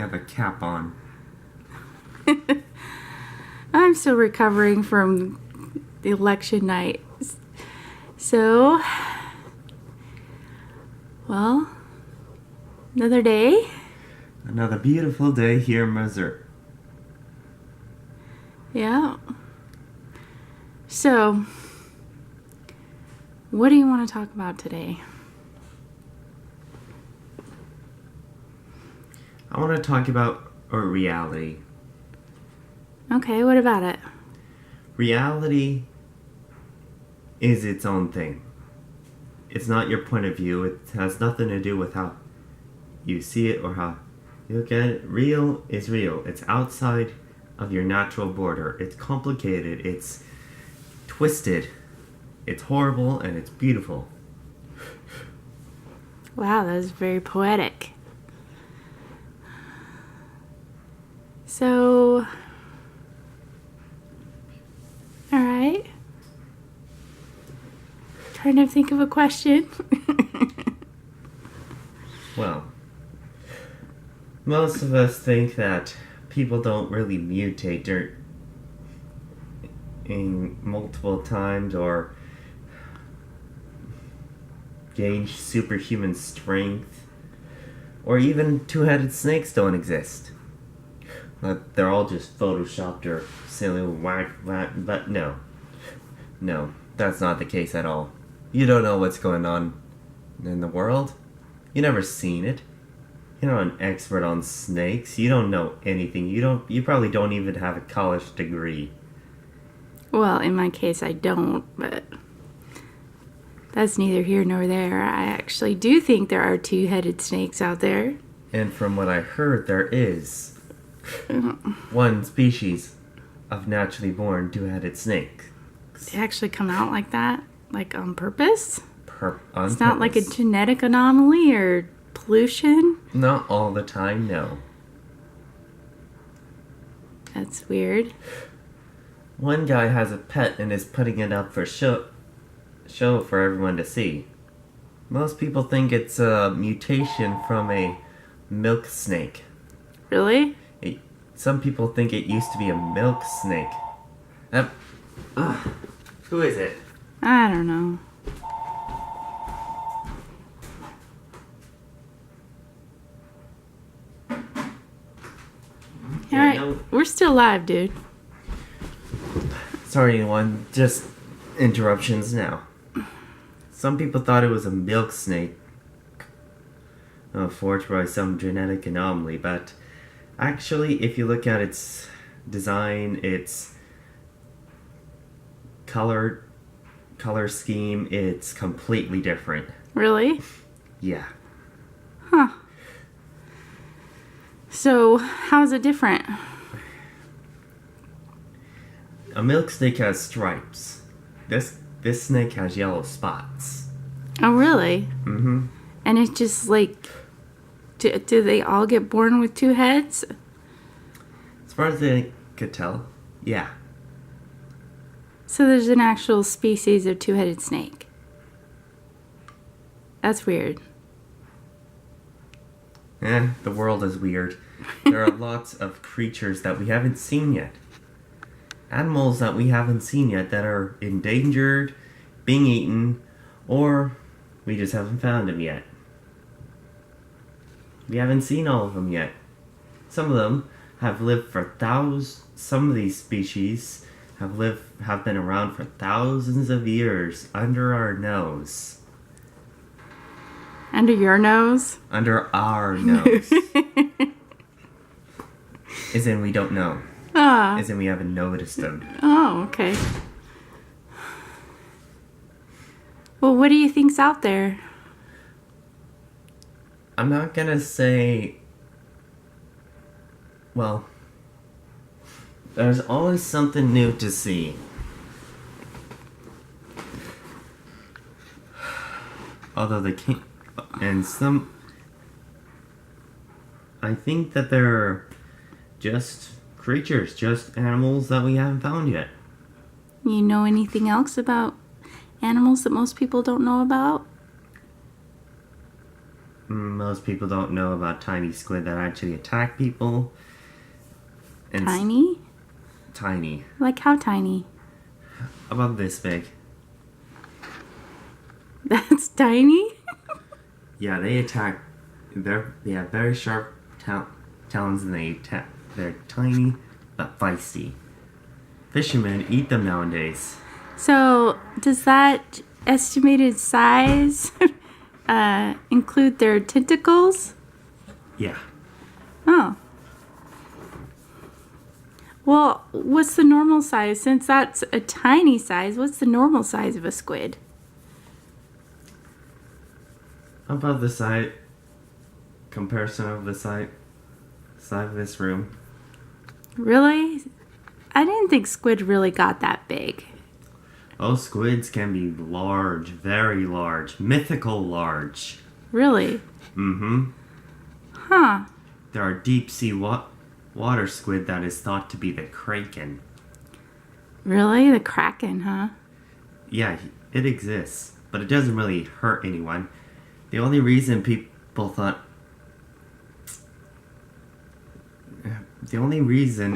You have a cap on. I'm still recovering from the election night. So, well, another day. Another beautiful day here in Missouri. Yeah. So, what do you want to talk about today? I want to talk about reality. Okay, what about it? Reality is its own thing. It's not your point of view. It has nothing to do with how you see it or how you look at it. Real is real. It's outside of your natural border. It's complicated. It's twisted. It's horrible and it's beautiful. Wow, that was very poetic. So, all right. Trying to think of a question. Well, most of us think that people don't really mutate in multiple times or gain superhuman strength, or even two-headed snakes don't exist. They're all just photoshopped or silly whack, but no, that's not the case at all. You don't know what's going on in the world. You never seen it. You're not an expert on snakes. You don't know anything. You probably don't even have a college degree. Well, in my case, I don't, but that's neither here nor there. I actually do think there are two-headed snakes out there. And from what I heard, there is one species of naturally born two-headed snake. They actually come out like that? Like on purpose? On It's not purpose. like a genetic anomaly or pollution? Not all the time, no. That's weird. One guy has a pet and is putting it up for show for everyone to see. Most people think it's a mutation from a milk snake. Really? Some people think it used to be a milk snake. Who is it? I don't know. Alright, no. we're still live, dude. Sorry, anyone. Just interruptions now. Some people thought it was a milk snake, forged by some genetic anomaly, but actually, if you look at its design, its color scheme, it's completely different. Really? Yeah. Huh. So, how's it different? A milk snake has stripes. This snake has yellow spots. Oh, really? Mm-hmm. And it's just like, do they all get born with two heads? As far as I could tell, yeah. So there's an actual species of two-headed snake. That's weird. The world is weird. There are lots of creatures that we haven't seen yet. Animals that we haven't seen yet that are endangered, being eaten, or we just haven't found them yet. We haven't seen all of them yet. Some of them have lived for thousands. Some of these species have been around for thousands of years under our nose. Under your nose? Under our nose. As in we don't know. Ah. As in we haven't noticed them. Oh, okay. Well, what do you think's out there? I'm not gonna say... Well, there's always something new to see. Although they can't... And some... I think that they're just creatures, just animals that we haven't found yet. You know anything else about animals that most people don't know about? Most people don't know about tiny squid that actually attack people. And Tiny? Tiny. Like how tiny? About this big. That's tiny? Yeah, they attack. They have very sharp talons, and they're tiny but feisty. Fishermen eat them nowadays. So, does that estimated size include their tentacles? Yeah. Oh. Well, what's the normal size? Since that's a tiny size, what's the normal size of a squid? About the side comparison of the side of this room. Really? I didn't think squid really got that big. Oh, squids can be large, very large, mythical large. Really? Mm-hmm. Huh. There are deep sea water squid that is thought to be the kraken. Really? The kraken, huh? Yeah, it exists, but it doesn't really hurt anyone. The only reason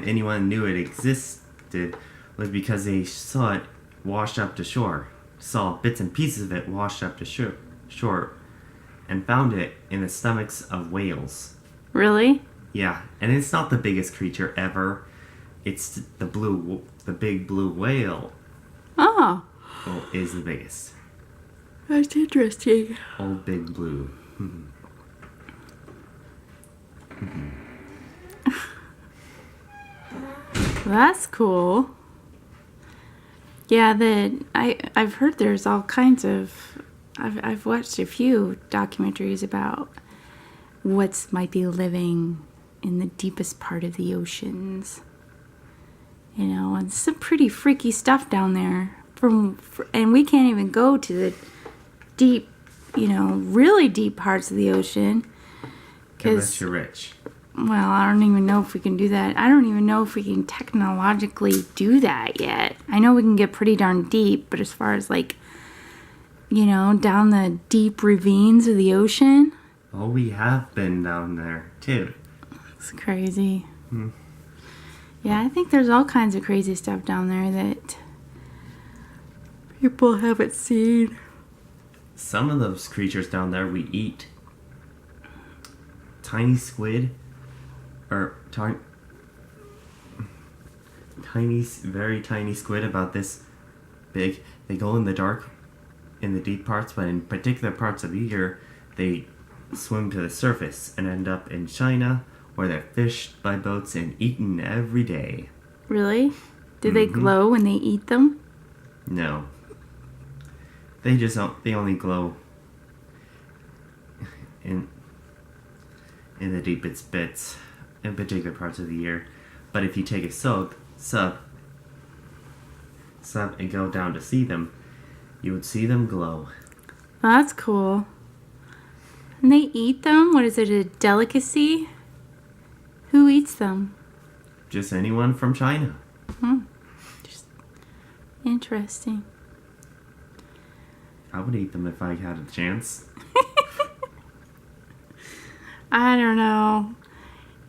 anyone knew it existed was because they saw it washed up to shore. Saw bits and pieces of it washed up to shore and found it in the stomachs of whales. Really? Yeah, and it's not the biggest creature ever. It's the big blue whale. Oh. Is the biggest. That's interesting. Old Big Blue. That's cool. Yeah, I've heard there's all kinds of. I've watched a few documentaries about what might be living in the deepest part of the oceans. You know, and some pretty freaky stuff down there. And we can't even go to the deep, really deep parts of the ocean. Unless you're rich. Well, I don't even know if we can do that. I don't even know if we can technologically do that yet. I know we can get pretty darn deep, but as far as down the deep ravines of the ocean. Oh, we have been down there, too. It's crazy. Yeah, I think there's all kinds of crazy stuff down there that people haven't seen. Some of those creatures down there we eat. Tiny squid, or very tiny squid about this big. They go in the dark, in the deep parts, but in particular parts of the year, they swim to the surface and end up in China, where they're fished by boats and eaten every day. Really? Do they glow when they eat them? No. They only glow in the deepest bits in particular parts of the year. But if you take a sub and go down to see them, you would see them glow. Well, that's cool. And they eat them? What is it, a delicacy? Who eats them? Just anyone from China. Just interesting. I would eat them if I had a chance. I don't know.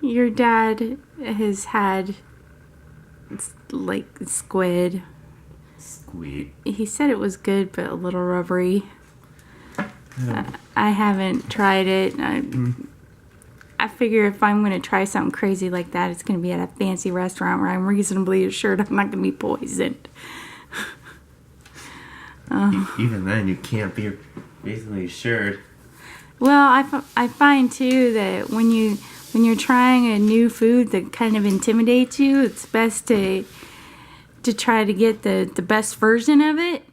Your dad has had squid. Squid. He said it was good, but a little rubbery. I haven't tried it. I figure if I'm going to try something crazy like that, it's going to be at a fancy restaurant where I'm reasonably assured I'm not going to be poisoned. Even then, you can't be reasonably assured. Well, I find too that when you're trying a new food that kind of intimidates you, it's best to try to get the best version of it.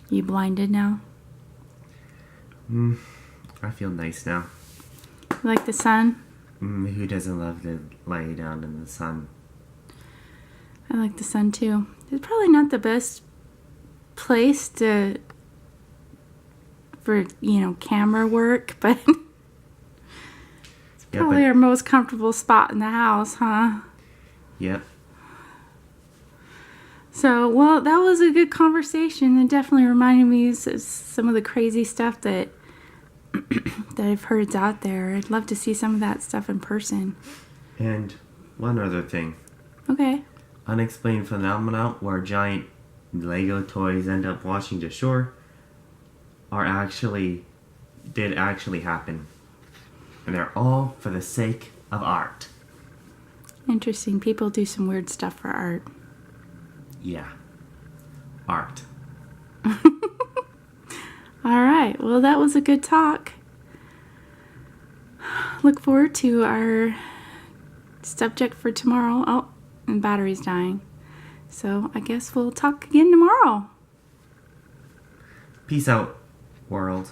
You blinded now? I feel nice now. Like the sun? Who doesn't love to lay down in the sun? I like the sun too. It's probably not the best place for camera work, but it's probably our most comfortable spot in the house, huh? Yep. So, well, that was a good conversation. It definitely reminded me of some of the crazy stuff that that I've heard is out there. I'd love to see some of that stuff in person. And one other thing. Okay. Unexplained phenomena where giant Lego toys end up washing to shore did actually happen. And they're all for the sake of art. Interesting. People do some weird stuff for art. Yeah. Art. All right. Well, that was a good talk. Look forward to our subject for tomorrow. Oh, and battery's dying. So I guess we'll talk again tomorrow. Peace out, world.